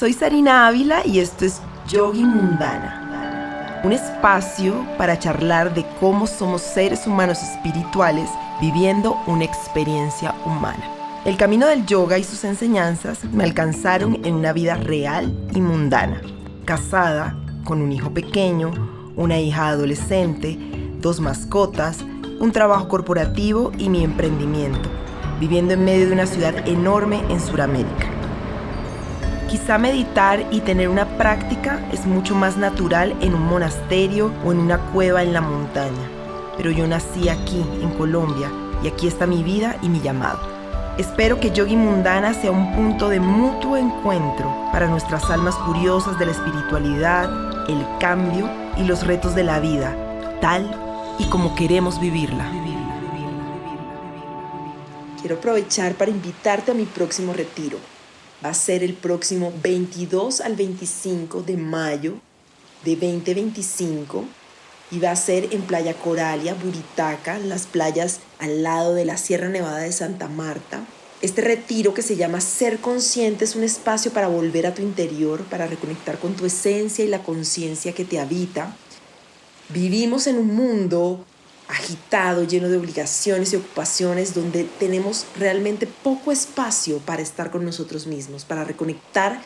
Soy Sarina Ávila y esto es Yogi Mundana, un espacio para charlar de cómo somos seres humanos espirituales viviendo una experiencia humana. El camino del yoga y sus enseñanzas me alcanzaron en una vida real y mundana, casada, con un hijo pequeño, una hija adolescente, 2 mascotas, un trabajo corporativo y mi emprendimiento, viviendo en medio de una ciudad enorme en Sudamérica. Quizá meditar y tener una práctica es mucho más natural en un monasterio o en una cueva en la montaña, pero yo nací aquí, en Colombia, y aquí está mi vida y mi llamado. Espero que Yogi Mundana sea un punto de mutuo encuentro para nuestras almas curiosas de la espiritualidad, el cambio y los retos de la vida, tal y como queremos vivirla. Quiero aprovechar para invitarte a mi próximo retiro. Va a ser el próximo 22 al 25 de mayo de 2025 y va a ser en Playa Coralia, Buritaca, las playas al lado de la Sierra Nevada de Santa Marta. Este retiro, que se llama Ser Consciente, es un espacio para volver a tu interior, para reconectar con tu esencia y la conciencia que te habita. Vivimos en un mundo agitado, lleno de obligaciones y ocupaciones, donde tenemos realmente poco espacio para estar con nosotros mismos, para reconectar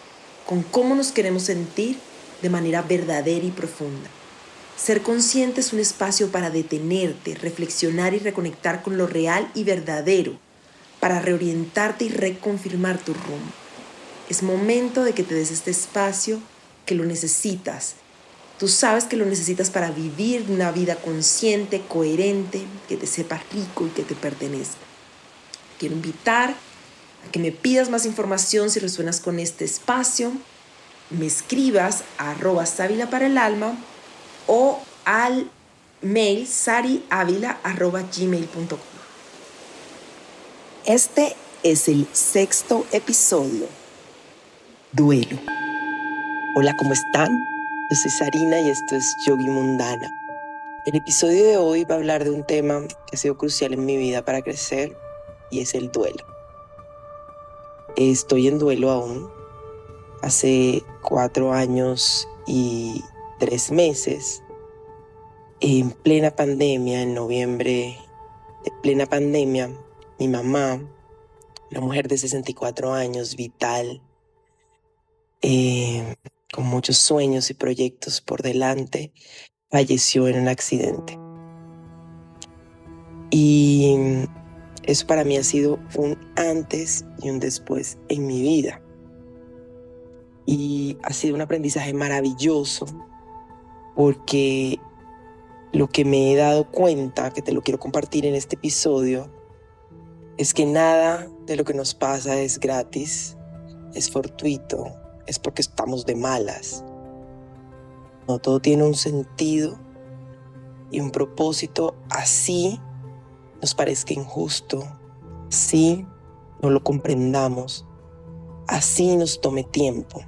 con cómo nos queremos sentir de manera verdadera y profunda. Ser consciente es un espacio para detenerte, reflexionar y reconectar con lo real y verdadero, para reorientarte y reconfirmar tu rumbo. Es momento de que te des este espacio, que lo necesitas. Tú sabes que lo necesitas para vivir una vida consciente, coherente, que te sepa rico y que te pertenezca. Quiero invitar a que me pidas más información si resuenas con este espacio. Me escribas a @savila para el alma o al mail sariavila@gmail.com. Este es el 6º episodio. Duelo. Hola, ¿cómo están? Yo soy Sarina y esto es Yogi Mundana. El episodio de hoy va a hablar de un tema que ha sido crucial en mi vida para crecer y es el duelo. Estoy en duelo aún. Hace 4 años y 3 meses, en plena pandemia, en noviembre de plena pandemia, mi mamá, una mujer de 64 años, vital, con muchos sueños y proyectos por delante, falleció en un accidente. Y eso para mí ha sido un antes y un después en mi vida. Y ha sido un aprendizaje maravilloso, porque lo que me he dado cuenta, que te lo quiero compartir en este episodio, es que nada de lo que nos pasa es gratis, es fortuito, es porque estamos de malas. No, todo tiene un sentido y un propósito, así nos parezca injusto, así no lo comprendamos, así nos tome tiempo.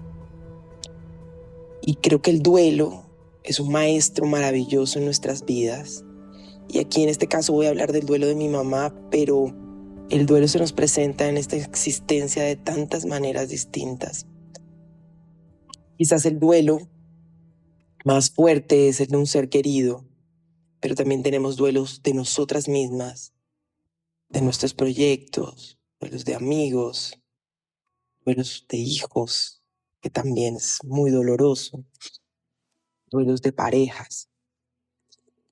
Y creo que el duelo es un maestro maravilloso en nuestras vidas. Y aquí en este caso voy a hablar del duelo de mi mamá, pero el duelo se nos presenta en esta existencia de tantas maneras distintas. Quizás el duelo más fuerte es el de un ser querido, pero también tenemos duelos de nosotras mismas, de nuestros proyectos, duelos de amigos, duelos de hijos, que también es muy doloroso, duelos de parejas.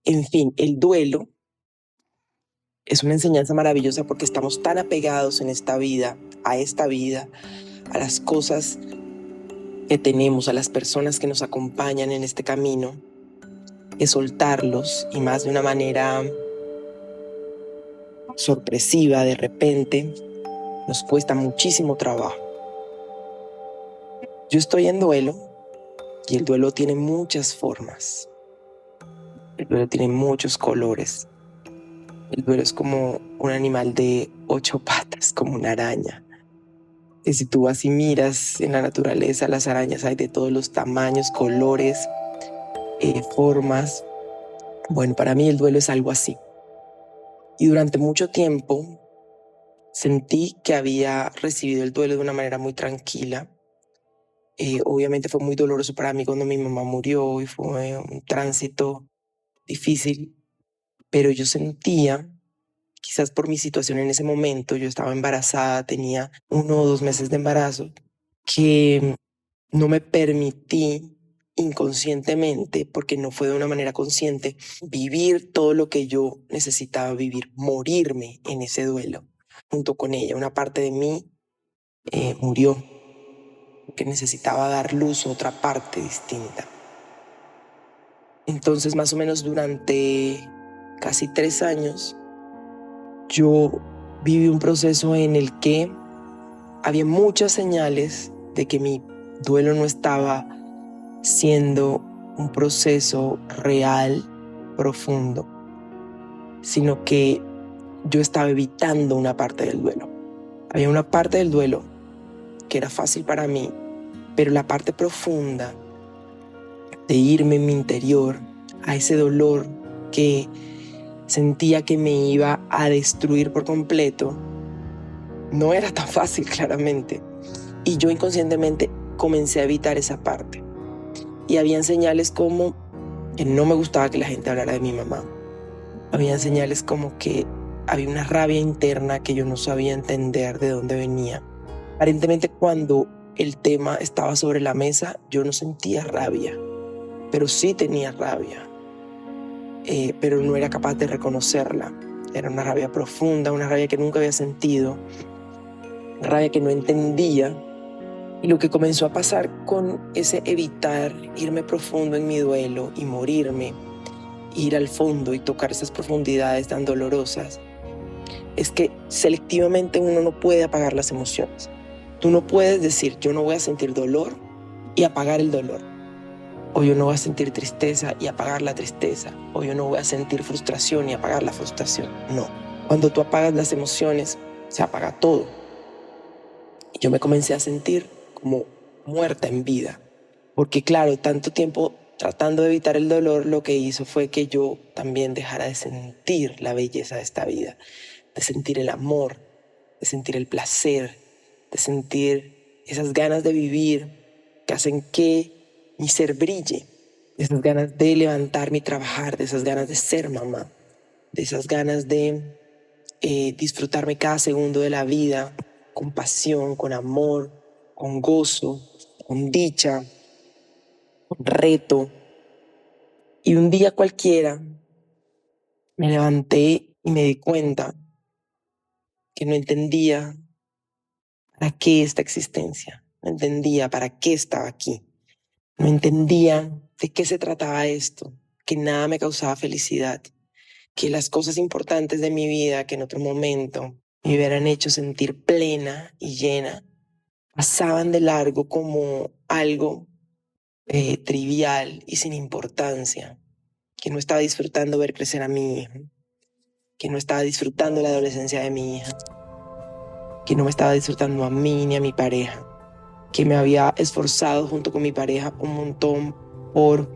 En fin, el duelo es una enseñanza maravillosa porque estamos tan apegados en esta vida, a las cosas que tenemos, a las personas que nos acompañan en este camino, que soltarlos, y más de una manera sorpresiva, de repente, nos cuesta muchísimo trabajo. Yo estoy en duelo y el duelo tiene muchas formas. El duelo tiene muchos colores. El duelo es como un animal de 8 patas, como una araña. Y si tú vas y miras en la naturaleza, las arañas hay de todos los tamaños, colores, formas. Bueno, para mí el duelo es algo así. Y durante mucho tiempo sentí que había recibido el duelo de una manera muy tranquila, Obviamente fue muy doloroso para mí cuando mi mamá murió y fue un tránsito difícil, pero yo sentía, quizás por mi situación en ese momento, yo estaba embarazada, tenía 1 o 2 meses de embarazo, que no me permití inconscientemente, porque no fue de una manera consciente, vivir todo lo que yo necesitaba vivir, morirme en ese duelo junto con ella. Una parte de mí murió, que necesitaba dar luz a otra parte distinta. Entonces, más o menos durante casi 3 años, yo viví un proceso en el que había muchas señales de que mi duelo no estaba siendo un proceso real, profundo, sino que yo estaba evitando una parte del duelo. Había una parte del duelo que era fácil para mí, pero la parte profunda de irme en mi interior a ese dolor que sentía que me iba a destruir por completo, no era tan fácil, claramente. Y yo inconscientemente comencé a evitar esa parte. Y habían señales como que no me gustaba que la gente hablara de mi mamá. Habían señales como que había una rabia interna que yo no sabía entender de dónde venía. Aparentemente, cuando el tema estaba sobre la mesa, yo no sentía rabia, pero sí tenía rabia, pero no era capaz de reconocerla. Era una rabia profunda, una rabia que nunca había sentido, una rabia que no entendía. Y lo que comenzó a pasar con ese evitar irme profundo en mi duelo y morirme, ir al fondo y tocar esas profundidades tan dolorosas, es que selectivamente uno no puede apagar las emociones. Tú no puedes decir, yo no voy a sentir dolor y apagar el dolor. O yo no voy a sentir tristeza y apagar la tristeza. O yo no voy a sentir frustración y apagar la frustración. No. Cuando tú apagas las emociones, se apaga todo. Y yo me comencé a sentir como muerta en vida. Porque claro, tanto tiempo tratando de evitar el dolor, lo que hizo fue que yo también dejara de sentir la belleza de esta vida, de sentir el amor, de sentir el placer, de sentir esas ganas de vivir que hacen que mi ser brille, de esas ganas de levantarme y trabajar, de esas ganas de ser mamá, de esas ganas de disfrutarme cada segundo de la vida con pasión, con amor, con gozo, con dicha, con reto. Y un día cualquiera me levanté y me di cuenta que no entendía para qué esta existencia, no entendía para qué estaba aquí, no entendía de qué se trataba esto, que nada me causaba felicidad, que las cosas importantes de mi vida que en otro momento me hubieran hecho sentir plena y llena, pasaban de largo como algo trivial y sin importancia, que no estaba disfrutando ver crecer a mi hija, que no estaba disfrutando la adolescencia de mi hija, que no me estaba disfrutando a mí ni a mi pareja, que me había esforzado junto con mi pareja un montón por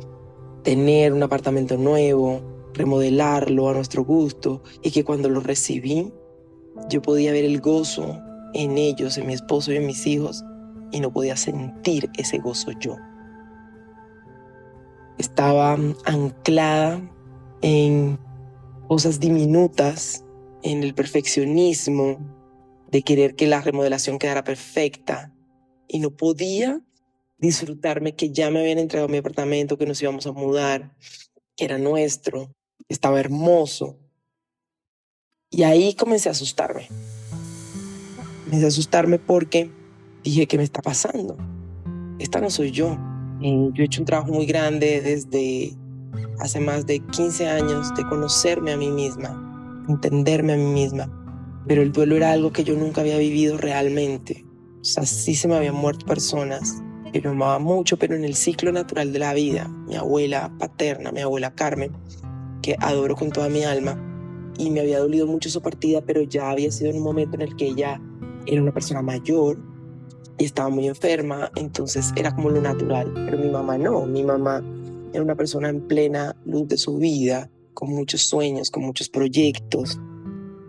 tener un apartamento nuevo, remodelarlo a nuestro gusto, y que cuando lo recibí yo podía ver el gozo en ellos, en mi esposo y en mis hijos, y no podía sentir ese gozo yo. Estaba anclada en cosas diminutas, en el perfeccionismo, de querer que la remodelación quedara perfecta, y no podía disfrutarme que ya me habían entregado mi apartamento, que nos íbamos a mudar, que era nuestro, estaba hermoso. Y ahí comencé a asustarme. Comencé a asustarme porque dije, ¿qué me está pasando? Esta no soy yo. Yo he hecho un trabajo muy grande desde hace más de 15 años de conocerme a mí misma, entenderme a mí misma. Pero el duelo era algo que yo nunca había vivido realmente. O sea, sí se me habían muerto personas que yo amaba mucho, pero en el ciclo natural de la vida. Mi abuela paterna, mi abuela Carmen, que adoro con toda mi alma, y me había dolido mucho su partida, pero ya había sido en un momento en el que ella era una persona mayor y estaba muy enferma, entonces era como lo natural. Pero mi mamá no, mi mamá era una persona en plena luz de su vida, con muchos sueños, con muchos proyectos,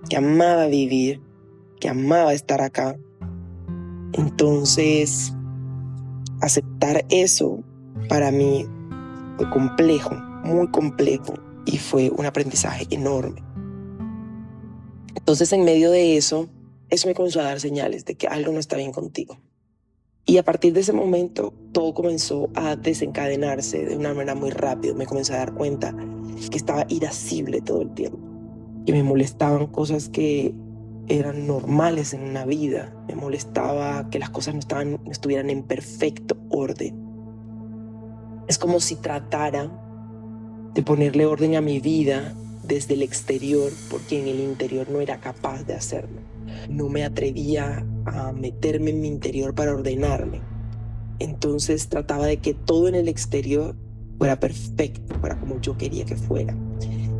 que amaba vivir, que amaba estar acá. Entonces aceptar eso para mí fue complejo, muy complejo, y fue un aprendizaje enorme. Entonces, en medio de eso me comenzó a dar señales de que algo no está bien contigo. Y a partir de ese momento, todo comenzó a desencadenarse de una manera muy rápida. Me comencé a dar cuenta que estaba irascible todo el tiempo, que me molestaban cosas que eran normales en una vida. Me molestaba que las cosas no estuvieran en perfecto orden. Es como si tratara de ponerle orden a mi vida desde el exterior, porque en el interior no era capaz de hacerlo. No me atrevía a meterme en mi interior para ordenarme. Entonces trataba de que todo en el exterior fuera perfecto, fuera como yo quería que fuera.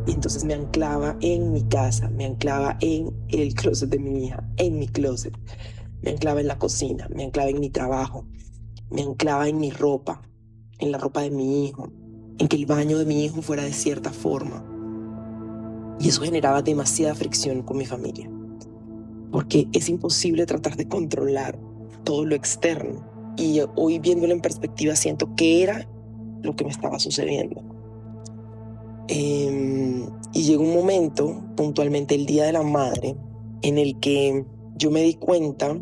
Y entonces me anclaba en mi casa, me anclaba en el closet de mi hija, en mi closet. Me anclaba en la cocina, me anclaba en mi trabajo, me anclaba en mi ropa, en la ropa de mi hijo, en que el baño de mi hijo fuera de cierta forma. Y eso generaba demasiada fricción con mi familia, porque es imposible tratar de controlar todo lo externo. Y hoy, viéndolo en perspectiva, siento que era lo que me estaba sucediendo. Y llegó un momento, puntualmente el Día de la Madre, en el que yo me di cuenta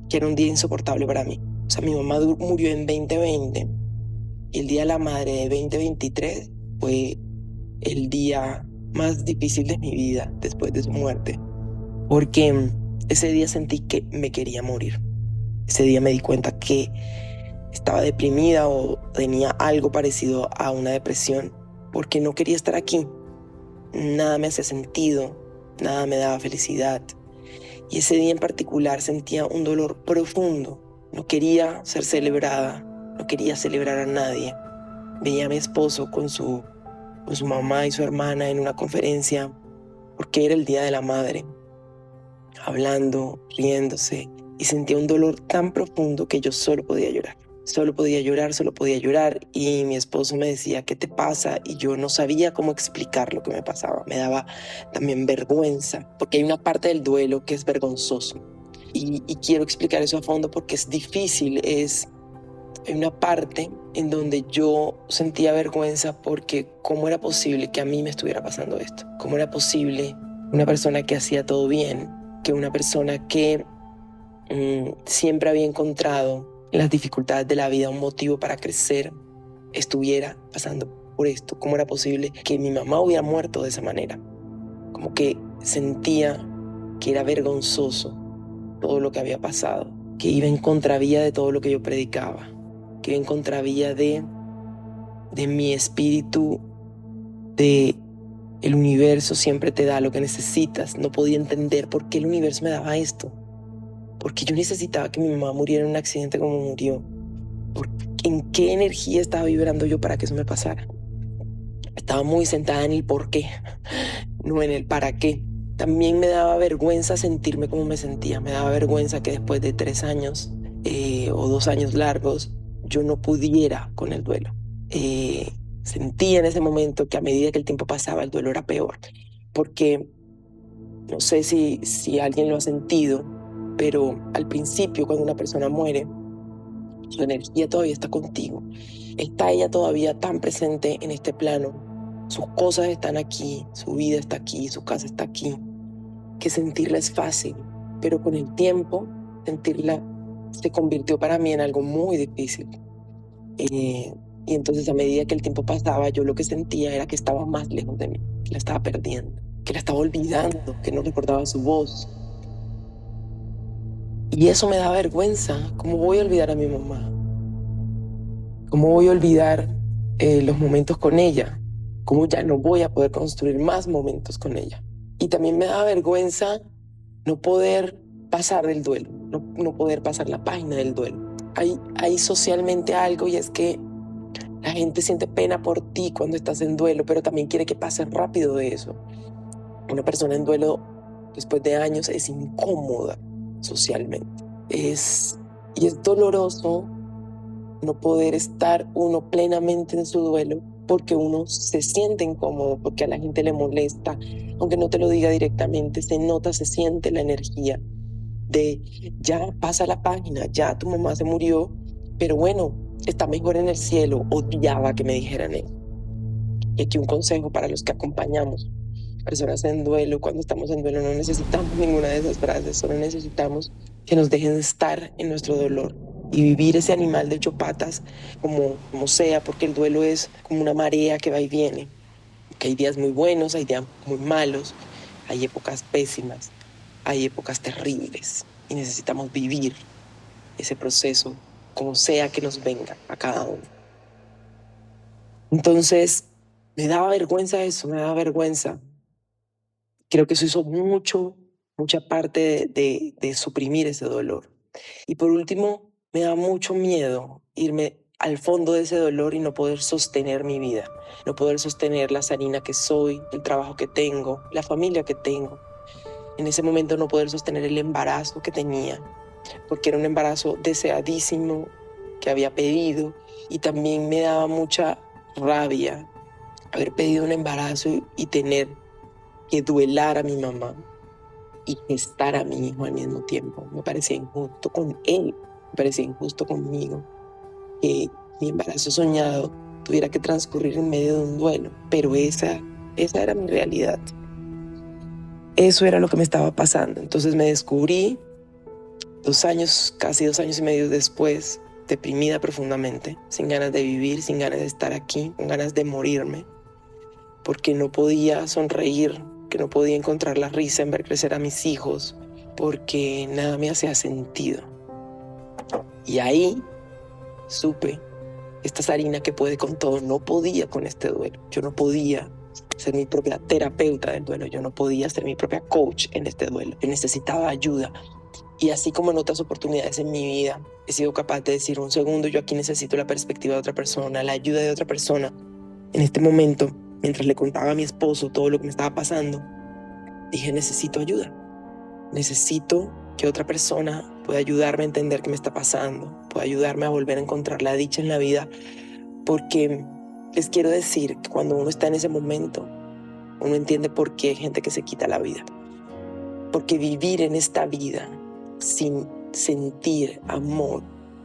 que era un día insoportable para mí. O sea, mi mamá murió en 2020 y el Día de la Madre de 2023 fue el día más difícil de mi vida después de su muerte, porque ese día sentí que me quería morir. Ese día me di cuenta que estaba deprimida o tenía algo parecido a una depresión, porque no quería estar aquí. Nada me hacía sentido, nada me daba felicidad. Y ese día en particular sentía un dolor profundo. No quería ser celebrada, no quería celebrar a nadie. Veía a mi esposo con su mamá y su hermana en una conferencia, porque era el Día de la Madre, hablando, riéndose, y sentía un dolor tan profundo que yo solo podía llorar. Solo podía llorar, y mi esposo me decía, ¿qué te pasa? Y yo no sabía cómo explicar lo que me pasaba. Me daba también vergüenza, porque hay una parte del duelo que es vergonzoso. Y quiero explicar eso a fondo porque es difícil. Hay una parte en donde yo sentía vergüenza porque ¿cómo era posible que a mí me estuviera pasando esto? ¿Cómo era posible una persona que hacía todo bien, que una persona que siempre había encontrado en las dificultades de la vida un motivo para crecer, estuviera pasando por esto? ¿Cómo era posible que mi mamá hubiera muerto de esa manera? Como que sentía que era vergonzoso todo lo que había pasado, que iba en contravía de todo lo que yo predicaba, que iba en contravía de mi espíritu, de el universo siempre te da lo que necesitas. No podía entender por qué el universo me daba esto, porque yo necesitaba que mi mamá muriera en un accidente como murió. ¿En qué energía estaba vibrando yo para que eso me pasara? Estaba muy sentada en el por qué, no en el para qué. También me daba vergüenza sentirme como me sentía. Me daba vergüenza que después de 3 años o 2 años largos yo no pudiera con el duelo. Sentía en ese momento que a medida que el tiempo pasaba el duelo era peor, porque no sé si alguien lo ha sentido, pero al principio, cuando una persona muere, su energía todavía está contigo. Está ella todavía tan presente en este plano. Sus cosas están aquí, su vida está aquí, su casa está aquí, que sentirla es fácil. Pero con el tiempo, sentirla se convirtió para mí en algo muy difícil. Y entonces, a medida que el tiempo pasaba, yo lo que sentía era que estaba más lejos de mí, que la estaba perdiendo, que la estaba olvidando, que no recordaba su voz. Y eso me da vergüenza. ¿Cómo voy a olvidar a mi mamá? ¿Cómo voy a olvidar los momentos con ella? ¿Cómo ya no voy a poder construir más momentos con ella? Y también me da vergüenza no poder pasar del duelo, no poder pasar la página del duelo. Hay socialmente algo, y es que la gente siente pena por ti cuando estás en duelo, pero también quiere que pases rápido de eso. Una persona en duelo después de años es incómoda socialmente. Y es doloroso no poder estar uno plenamente en su duelo, porque uno se siente incómodo, porque a la gente le molesta, aunque no te lo diga directamente, se nota, se siente la energía de ya pasa la página, ya tu mamá se murió, Pero bueno, está mejor en el cielo. Odiaba que me dijeran eso. Y aquí un consejo para los que acompañamos personas en duelo. Cuando estamos en duelo no necesitamos ninguna de esas frases, solo necesitamos que nos dejen estar en nuestro dolor y vivir ese animal de ocho patas como sea, porque el duelo es como una marea que va y viene. Que hay días muy buenos, hay días muy malos, hay épocas pésimas, hay épocas terribles y necesitamos vivir ese proceso como sea que nos venga a cada uno. Entonces, me daba vergüenza eso, me daba vergüenza. Creo que eso hizo mucha parte de suprimir ese dolor. Y por último, me da mucho miedo irme al fondo de ese dolor y no poder sostener mi vida, no poder sostener la Sarina que soy, el trabajo que tengo, la familia que tengo. En ese momento no poder sostener el embarazo que tenía, porque era un embarazo deseadísimo que había pedido, y también me daba mucha rabia haber pedido un embarazo y tener que duelar a mi mamá y gestar a mi hijo al mismo tiempo. Me parecía injusto con él, me parecía injusto conmigo, que mi embarazo soñado tuviera que transcurrir en medio de un duelo, pero esa era mi realidad. Eso era lo que me estaba pasando. Entonces me descubrí 2 años, casi 2 años y medio después, deprimida profundamente, sin ganas de vivir, sin ganas de estar aquí, con ganas de morirme, porque no podía sonreír, que no podía encontrar la risa en ver crecer a mis hijos, porque nada me hacía sentido. Y ahí supe, esta Sarina que puede con todo, no podía con este duelo. Yo no podía ser mi propia terapeuta del duelo, yo no podía ser mi propia coach en este duelo. Yo necesitaba ayuda. Y así como en otras oportunidades en mi vida, he sido capaz de decir: un segundo, yo aquí necesito la perspectiva de otra persona, la ayuda de otra persona. En este momento, mientras le contaba a mi esposo todo lo que me estaba pasando, dije: necesito ayuda. Necesito que otra persona pueda ayudarme a entender qué me está pasando, pueda ayudarme a volver a encontrar la dicha en la vida, porque les quiero decir que cuando uno está en ese momento, uno entiende por qué hay gente que se quita la vida. Porque vivir en esta vida sin sentir amor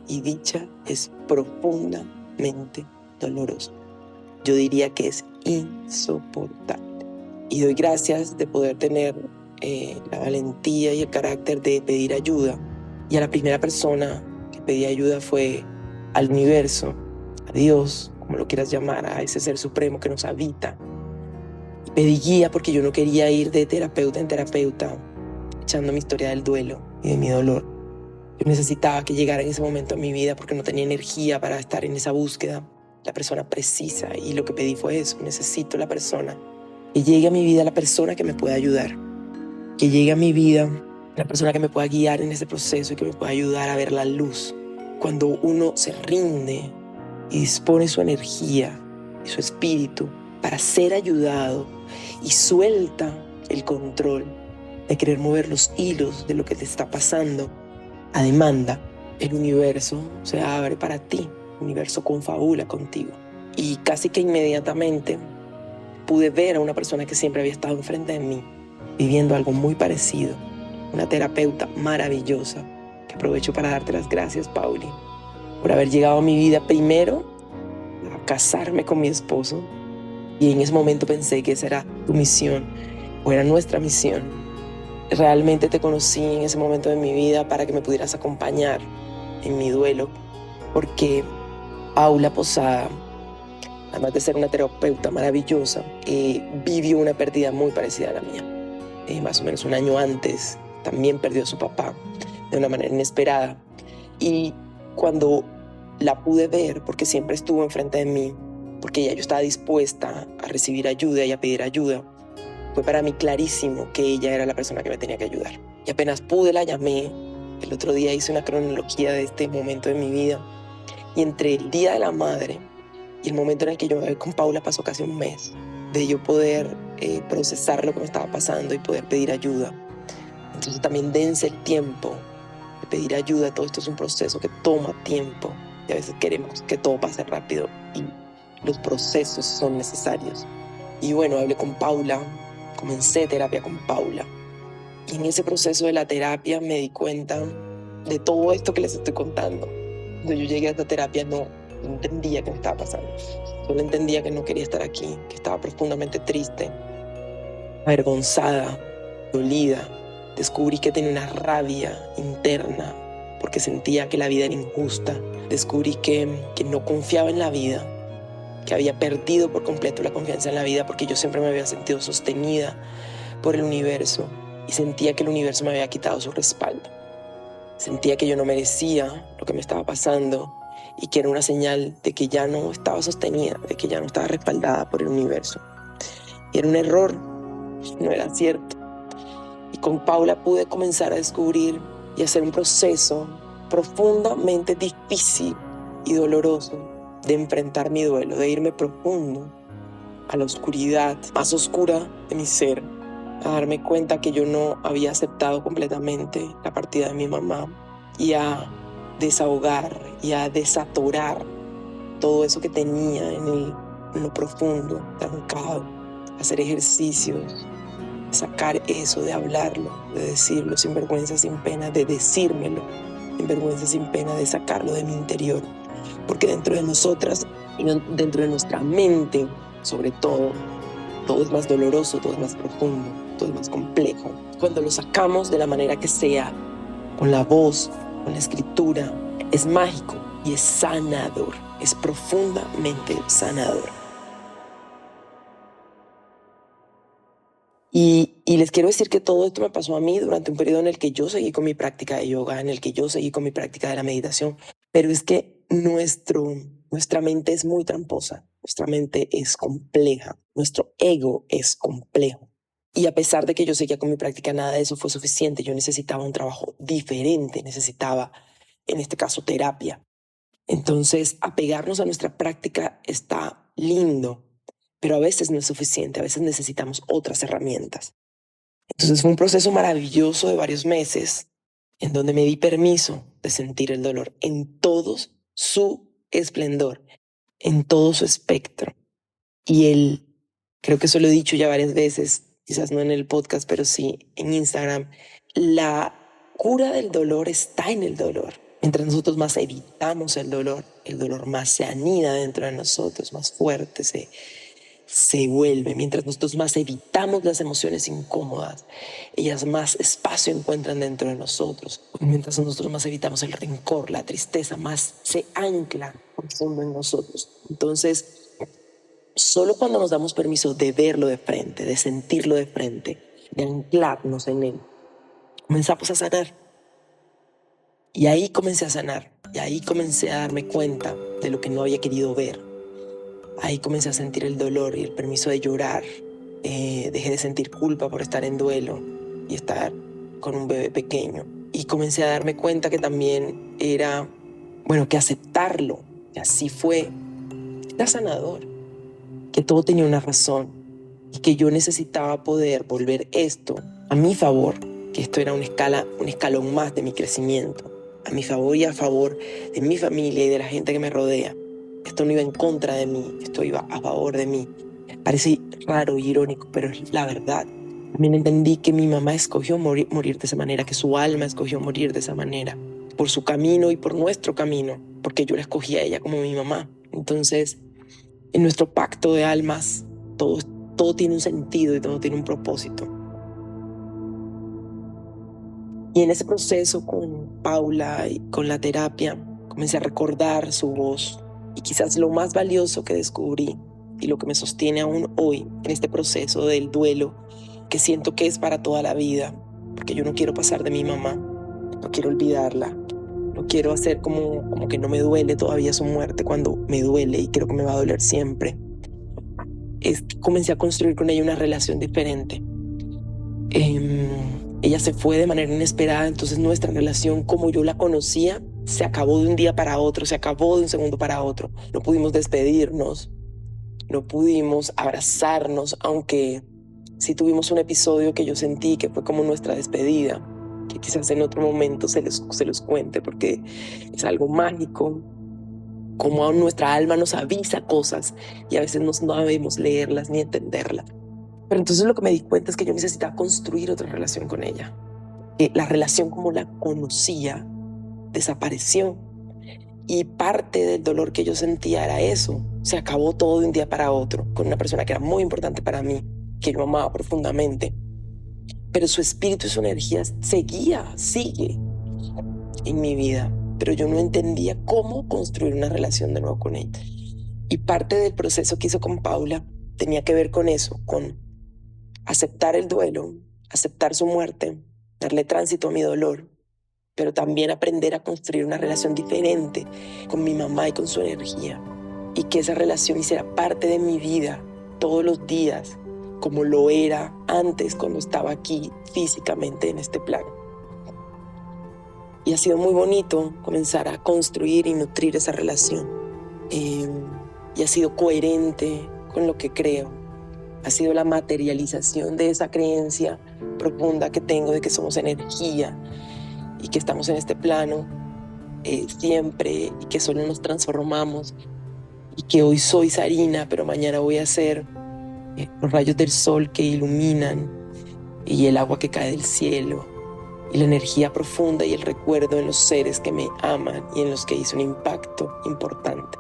y dicha es profundamente doloroso. Yo diría que es insoportable. Y doy gracias de poder tener la valentía y el carácter de pedir ayuda. Y a la primera persona que pedí ayuda fue al universo, a Dios, como lo quieras llamar, a ese ser supremo que nos habita. Y pedí guía porque yo no quería ir de terapeuta en terapeuta echando mi historia del duelo y de mi dolor. Yo necesitaba que llegara en ese momento a mi vida porque no tenía energía para estar en esa búsqueda, la persona precisa, y lo que pedí fue eso: necesito la persona, que llegue a mi vida la persona que me pueda ayudar, que llegue a mi vida la persona que me pueda guiar en ese proceso y que me pueda ayudar a ver la luz. Cuando uno se rinde y dispone su energía y su espíritu para ser ayudado y suelta el control de querer mover los hilos de lo que te está pasando a demanda, el universo se abre para ti, el universo confabula contigo. Y casi que inmediatamente pude ver a una persona que siempre había estado enfrente de mí, viviendo algo muy parecido, una terapeuta maravillosa, que aprovecho para darte las gracias, Pauli, por haber llegado a mi vida primero a casarme con mi esposo, y en ese momento pensé que esa era tu misión, o era nuestra misión. Realmente te conocí en ese momento de mi vida para que me pudieras acompañar en mi duelo, porque Paula Posada, además de ser una terapeuta maravillosa, vivió una pérdida muy parecida a la mía. Más o menos un año antes también perdió a su papá de una manera inesperada. Y cuando la pude ver, porque siempre estuvo enfrente de mí, porque ya yo estaba dispuesta a recibir ayuda y a pedir ayuda, fue para mí clarísimo que ella era la persona que me tenía que ayudar. Y apenas pude, la llamé. El otro día hice una cronología de este momento de mi vida. Y entre el Día de la Madre y el momento en el que yo me vi con Paula pasó casi un mes de yo poder procesar lo que me estaba pasando y poder pedir ayuda. Entonces también dense el tiempo de pedir ayuda. Todo esto es un proceso que toma tiempo. Y a veces queremos que todo pase rápido y los procesos son necesarios. Y bueno, hablé con Paula. Comencé terapia con Paula, y en ese proceso de la terapia me di cuenta de todo esto que les estoy contando. Cuando yo llegué a esta terapia no entendía qué me estaba pasando. Solo entendía que no quería estar aquí, que estaba profundamente triste, avergonzada, dolida. Descubrí que tenía una rabia interna porque sentía que la vida era injusta. Descubrí que no confiaba en la vida, que había perdido por completo la confianza en la vida porque yo siempre me había sentido sostenida por el universo y sentía que el universo me había quitado su respaldo. Sentía que yo no merecía lo que me estaba pasando y que era una señal de que ya no estaba sostenida, de que ya no estaba respaldada por el universo. Y era un error, no era cierto. Y con Paula pude comenzar a descubrir y hacer un proceso profundamente difícil y doloroso de enfrentar mi duelo, de irme profundo a la oscuridad más oscura de mi ser, a darme cuenta que yo no había aceptado completamente la partida de mi mamá y a desahogar y a desatorar todo eso que tenía en lo profundo, trancado, hacer ejercicios, sacar eso, de hablarlo, de decirlo sin vergüenza, sin pena, de decírmelo sin vergüenza, sin pena, de sacarlo de mi interior. Porque dentro de nosotras y dentro de nuestra mente, sobre todo es más doloroso, todo es más profundo, todo es más complejo. Cuando lo sacamos de la manera que sea, con la voz, con la escritura, es mágico y es sanador, es profundamente sanador. Y les quiero decir que todo esto me pasó a mí durante un periodo en el que yo seguí con mi práctica de yoga, en el que yo seguí con mi práctica de la meditación, pero es que nuestra mente es muy tramposa, nuestra mente es compleja, nuestro ego es complejo. Y a pesar de que yo seguía con mi práctica, nada de eso fue suficiente. Yo necesitaba un trabajo diferente, necesitaba, en este caso, terapia. Entonces, apegarnos a nuestra práctica está lindo, pero a veces no es suficiente, a veces necesitamos otras herramientas. Entonces fue un proceso maravilloso de varios meses en donde me di permiso de sentir el dolor en todo su esplendor, en todo su espectro. Y creo que eso lo he dicho ya varias veces, quizás no en el podcast, pero sí en Instagram, la cura del dolor está en el dolor. Mientras nosotros más evitamos el dolor más se anida dentro de nosotros, más fuerte se vuelve. Mientras nosotros más evitamos las emociones incómodas, ellas más espacio encuentran dentro de nosotros. Mientras nosotros más evitamos el rencor, la tristeza, más se ancla profundo en nosotros. Entonces, solo cuando nos damos permiso de verlo de frente, de sentirlo de frente, de anclarnos en él, comenzamos a sanar. Y ahí comencé a sanar, y ahí comencé a darme cuenta de lo que no había querido ver. Ahí comencé a sentir el dolor y el permiso de llorar. Dejé de sentir culpa por estar en duelo y estar con un bebé pequeño. Y comencé a darme cuenta que también era, que aceptarlo, que así fue, era sanador, que todo tenía una razón y que yo necesitaba poder volver esto a mi favor, que esto era un escalón más de mi crecimiento, a mi favor y a favor de mi familia y de la gente que me rodea. Esto no iba en contra de mí, esto iba a favor de mí. Parece raro y irónico, pero es la verdad. También entendí que mi mamá escogió morir de esa manera, que su alma escogió morir de esa manera, por su camino y por nuestro camino, porque yo la escogí a ella como mi mamá. Entonces, en nuestro pacto de almas, todo tiene un sentido y todo tiene un propósito. Y en ese proceso con Paula y con la terapia, comencé a recordar su voz. Y quizás lo más valioso que descubrí y lo que me sostiene aún hoy en este proceso del duelo, que siento que es para toda la vida, porque yo no quiero pasar de mi mamá, no quiero olvidarla, no quiero hacer como que no me duele todavía su muerte cuando me duele y creo que me va a doler siempre. Es que comencé a construir con ella una relación diferente. Ella se fue de manera inesperada, entonces nuestra relación como yo la conocía se acabó de un día para otro, se acabó de un segundo para otro. No pudimos despedirnos, no pudimos abrazarnos, aunque sí tuvimos un episodio que yo sentí que fue como nuestra despedida, que quizás en otro momento se los cuente porque es algo mágico, como nuestra alma nos avisa cosas y a veces no sabemos leerlas ni entenderlas. Pero entonces lo que me di cuenta es que yo necesitaba construir otra relación con ella. La relación como la conocía desapareció Y parte del dolor que yo sentía era eso. Se acabó todo de un día para otro con una persona que era muy importante para mí, que yo amaba profundamente. Pero su espíritu y su energía sigue en mi vida. Pero yo no entendía cómo construir una relación de nuevo con ella. Y parte del proceso que hizo con Paula tenía que ver con eso, con aceptar el duelo, aceptar su muerte, darle tránsito a mi dolor, pero también aprender a construir una relación diferente con mi mamá y con su energía. Y que esa relación hiciera parte de mi vida todos los días, como lo era antes cuando estaba aquí físicamente en este plano. Y ha sido muy bonito comenzar a construir y nutrir esa relación. Y ha sido coherente con lo que creo. Ha sido la materialización de esa creencia profunda que tengo de que somos energía y que estamos en este plano siempre y que solo nos transformamos y que hoy soy Sarina, pero mañana voy a ser los rayos del sol que iluminan y el agua que cae del cielo y la energía profunda y el recuerdo en los seres que me aman y en los que hice un impacto importante.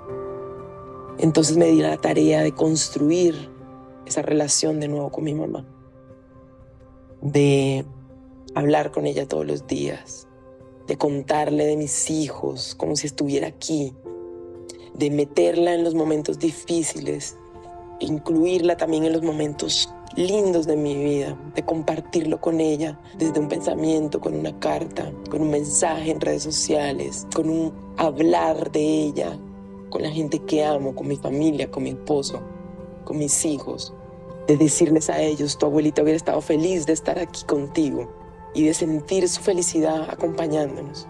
Entonces me di la tarea de construir esa relación de nuevo con mi mamá, de hablar con ella todos los días, de contarle de mis hijos como si estuviera aquí, de meterla en los momentos difíciles, incluirla también en los momentos lindos de mi vida, de compartirlo con ella desde un pensamiento, con una carta, con un mensaje en redes sociales, con un hablar de ella, con la gente que amo, con mi familia, con mi esposo, con mis hijos, de decirles a ellos, tu abuelita hubiera estado feliz de estar aquí contigo y de sentir su felicidad acompañándonos.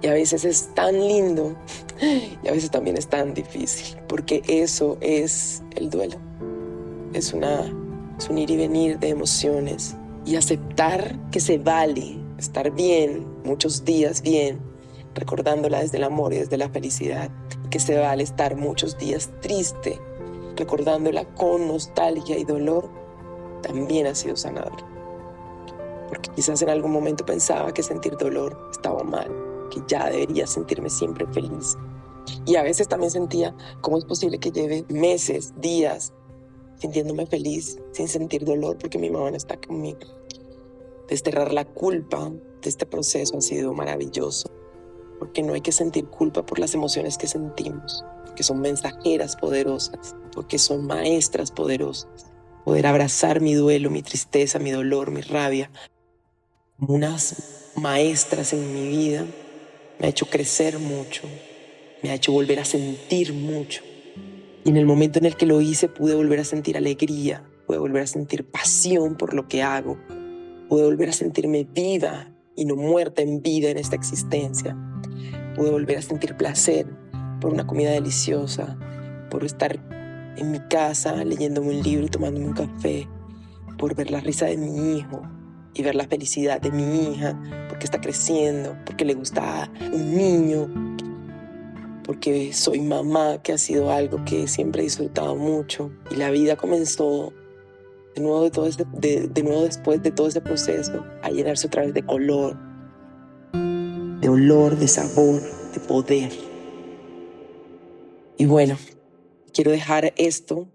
Y a veces es tan lindo y a veces también es tan difícil, porque eso es el duelo. Es un ir y venir de emociones y aceptar que se vale estar bien, muchos días bien, recordándola desde el amor y desde la felicidad, y que se vale estar muchos días triste, recordándola con nostalgia y dolor, también ha sido sanador. Porque quizás en algún momento pensaba que sentir dolor estaba mal, que ya debería sentirme siempre feliz. Y a veces también sentía cómo es posible que lleve meses, días, sintiéndome feliz, sin sentir dolor, porque mi mamá no está conmigo. Desterrar la culpa de este proceso ha sido maravilloso, porque no hay que sentir culpa por las emociones que sentimos, porque son mensajeras poderosas, porque son maestras poderosas. Poder abrazar mi duelo, mi tristeza, mi dolor, mi rabia, como unas maestras en mi vida, me ha hecho crecer mucho, me ha hecho volver a sentir mucho. Y en el momento en el que lo hice pude volver a sentir alegría, pude volver a sentir pasión por lo que hago, pude volver a sentirme viva y no muerta en vida en esta existencia. Pude volver a sentir placer por una comida deliciosa, por estar en mi casa leyéndome un libro y tomándome un café, por ver la risa de mi hijo y ver la felicidad de mi hija, porque está creciendo, porque le gusta un niño, porque soy mamá, que ha sido algo que siempre he disfrutado mucho. Y la vida comenzó de nuevo, de nuevo después de todo ese proceso a llenarse otra vez de color, de olor, de sabor, de poder. Y bueno, quiero dejar esto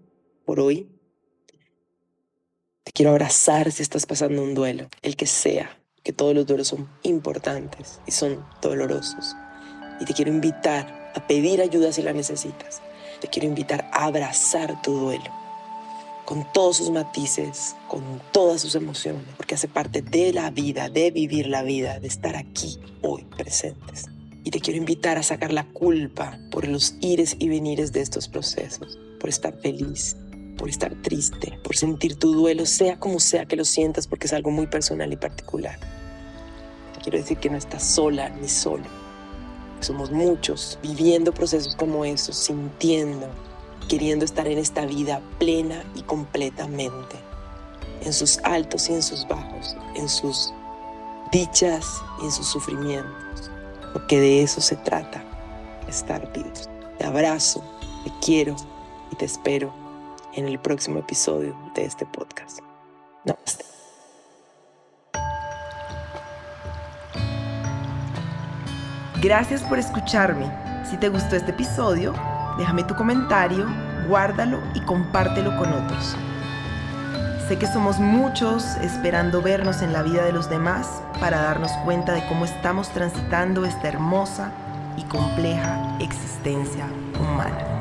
por hoy. Te quiero abrazar si estás pasando un duelo, el que sea, que todos los duelos son importantes y son dolorosos. Y te quiero invitar a pedir ayuda si la necesitas. Te quiero invitar a abrazar tu duelo, con todos sus matices, con todas sus emociones, porque hace parte de la vida, de vivir la vida, de estar aquí, hoy, presentes. Y te quiero invitar a sacar la culpa por los ires y venires de estos procesos, por estar feliz, por estar triste, por sentir tu duelo, sea como sea que lo sientas, porque es algo muy personal y particular. Te quiero decir que no estás sola ni solo. Somos muchos viviendo procesos como esos, sintiendo, queriendo estar en esta vida plena y completamente, en sus altos y en sus bajos, en sus dichas y en sus sufrimientos, porque de eso se trata, estar vivos. Te abrazo, te quiero y te espero en el próximo episodio de este podcast. Namaste. Gracias por escucharme. Si te gustó este episodio, déjame tu comentario, guárdalo y compártelo con otros. Sé que somos muchos esperando vernos en la vida de los demás para darnos cuenta de cómo estamos transitando esta hermosa y compleja existencia humana.